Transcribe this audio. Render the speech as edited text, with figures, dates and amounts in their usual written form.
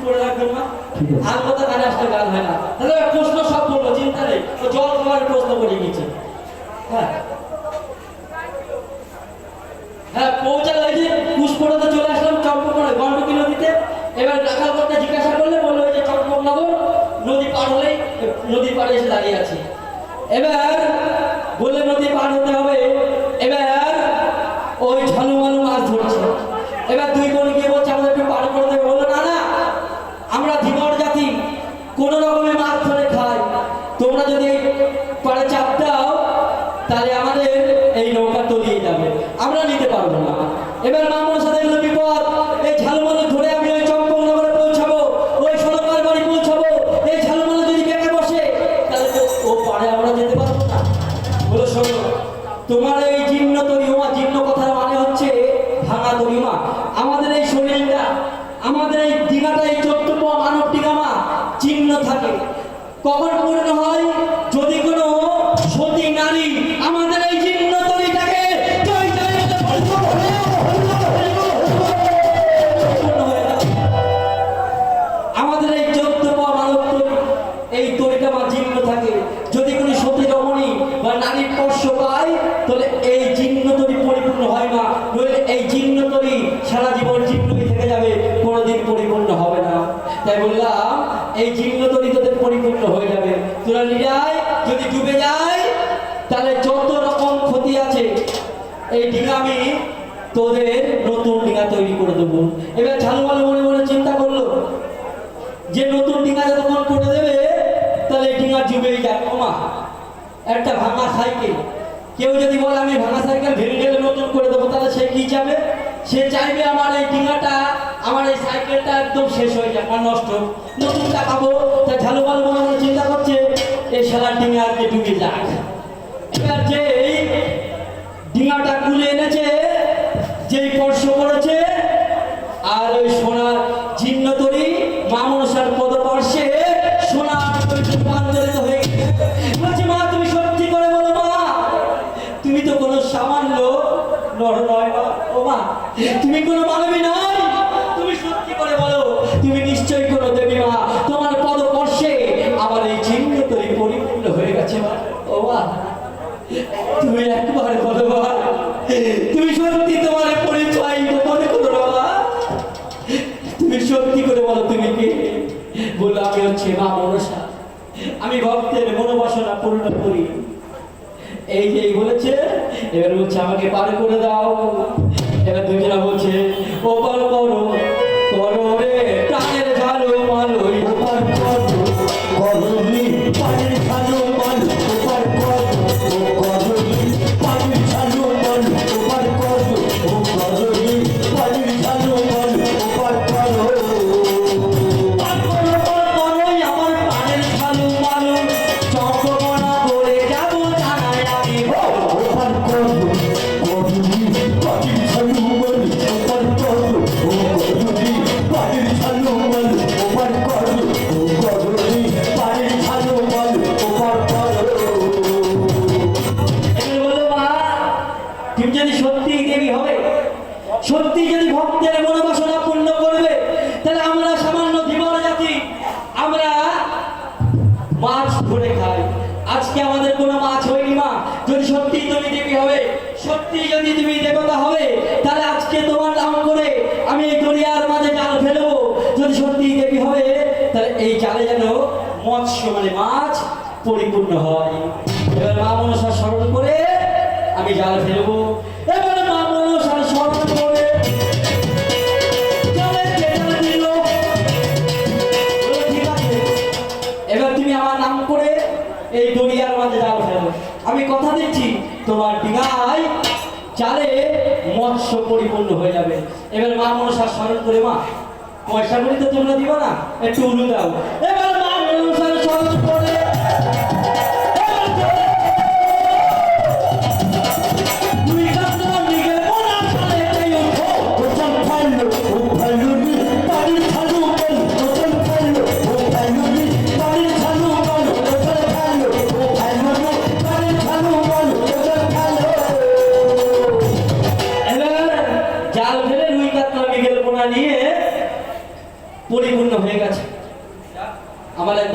করে রাখবেন না। আর কথা কানে আসলে গান হয় না। তাহলে প্রশ্ন সব বলবো, চিন্তা নেই। ও জল খাওয়ার প্রশ্ন করে গেছে। হ্যাঁ হ্যাঁ, পৌঁছালো। এই যে পুষ্পটাতে চলে আসলাম চম্পকনগর গন্ডকী নদীতে। এবার রাখাল করতে জিজ্ঞাসা করলে বললো ওই যে চম্পকনগর নদী পার হলেই, নদী পাড়ে এসে দাঁড়িয়ে আছি। এবার বললে নদী পার হতে হবে। এবার ওই ঝালু মালু মাছ ধরছে। এবার দুই বোন গিয়ে বলছে আমাদের একটু পার করে দেবে। বললো না না, আমরা ধীবর জাতি, কোন রকমে মাছ ধরে খাই। তোমরা যদি পাড়ে চাপ দাও তাহলে আমাদের এই নৌকা তলিয়ে যাবে, আমরা নিতে পারবো না। এবার মামুর সাথে এলো বিপদ। এই ঝালুমালু ধরে আমি ওই চম্পকনগরে পৌঁছাবো, ওই সোনার বাড়ি পৌঁছাবো। এই ঝালুমালু যদি বেঁকে বসে তাহলে তো ও পাড়ে আমরা যেতে পারবো না। বলো শোনো, তোমার এই জীর্ণ তরিমা, জীর্ণ কথার মানে হচ্ছে ভাঙা তরিমা। আমাদের এই শরীরটা, আমাদের এই দিঘাটা, এই 14 পাওয়া মানব ডিঙামা চিহ্ন থাকে। কখন পূর্ণ হয়? যদি কোনো সতী নারী আমাদের এই জীর্ণ তরিটাকে আমাদের এই 14 পাওয়া মানব তরি, এই তরিটা বা জীর্ণ থাকে। যদি কোনো সতী রমণী বা নারীর স্পর্শ পায় তাহলে এই জীর্ণ তরি পরিপূর্ণ হয় না। নইলে এই জীর্ণ তরি সারা জীবন জীর্ণই থেকে যাবে, কোনোদিন পরিপূর্ণ হবে না। তাই বললাম এই জীর্ণ তরি তোদের পরিপূর্ণ হয়ে যাবে। তোরা নিরায় যদি ডুবে যায় তাহলে যত রকম ক্ষতি আছে এই ডিঙা আমি তোদের নতুন ডিঙা তৈরি করে দেবো। এবার ঝালুমালু মনে মনে চিন্তা করলো যে নতুন ডিঙা যতক্ষণ করে দেবে তাহলে এই ডিঙা ডুবেই যাবে। ওমা, একটা ভাঙা সাইকেল, কেউ যদি বলে আমি ভাঙা সাইকেল ভেঙে গেলে নতুন করে দেবো, তাহলে সে কি চাবে? সে চাইবে আমার এই ডিঙাটা, আমার এই সাইকেলটা একদম শেষ হয়ে যাক, আমার নষ্ট, নতুনটা পাবো। তা ঝালুমালু মনে মনে চিন্তা করছে এই শালার ডিঙা আজকে ডুবে যাক। এবার যে এই ডিঙাটা কুলে এনেছে, যেই স্পর্শ করেছে, আর ওই সোনার জীর্ণ তরি মা মনসার পদস্পর্শে সোনার রূপান্তরিত হয়ে গেছে। বলছে মা তুমি সত্যি করে বলো মা, তুমি তো কোনো সামান্য নর নয় মা। ও মা, তুমি কোনো মানবী নয়, তুমি সত্যি করে বলো তুমি নিশ্চয়ই কোনো দেবী মা। তোমার পদস্পর্শে আমার এই জীর্ণ তরি পরিপূর্ণ হয়ে গেছে মা। ও মা, তুমি একবার বলো মা, তুমি সত্যি তোমার পরিচয় গোপন করো না মা। তুমি সত্যি করে বলো তুমি কে? বললো আমি হচ্ছে মা মনসা, আমি ভক্তের মনোবাসনা পূর্ণ করি। এই যে বলেছে, এবার বলছে আমাকে পার করে দাও। এবার দুজনা বলছে ও পার করো, করো রে প্রাণের ঝালু মালু, ও পার করো, করো রে প্রাণের ঝালু মালু, ও পার করো, ও করো রে প্রাণের ঝালু মালু, ও পার করো, ও করো রে প্রাণের ঝালু মালু, ও পার করো। সত্যি যদি ভক্তের মনোবাসনা পূর্ণ করবে তাহলে আমরা সামান্য ধীবর জাতি, আমরা মাছ ধরে খাই। আজকে আমাদের কোনো মাছ হয়নি মা। যদি সত্যি তুমি দেবী হবে, সত্যি যদি তুমি দেবতা হবে, তাহলে আজকে তোমার নাম করে আমি এই দরিয়ার মাঝে জাল ফেলবো। যদি সত্যি দেবী হবে তাহলে এই জালে যেন মৎস্য মানে মাছ পরিপূর্ণ হয়। এবার মা মনসা স্মরণ করে আমি জাল ফেলবো। এবার মা মনসা স্মরণ করে এবার তুমি আমার নাম করে এই দরিয়ার মাঝে জাল ফেলো। আমি কথা দিচ্ছি তোমার ডিঙায় জালে মৎস্য পরিপূর্ণ হয়ে যাবে। এবার মা মনসা স্মরণ করে মা পয়সা করি তো তোমরা দিবা না, একটু উলু দাও। এবার মা মনসা স্মরণ করে পরিপূর্ণ হয়ে গেছে।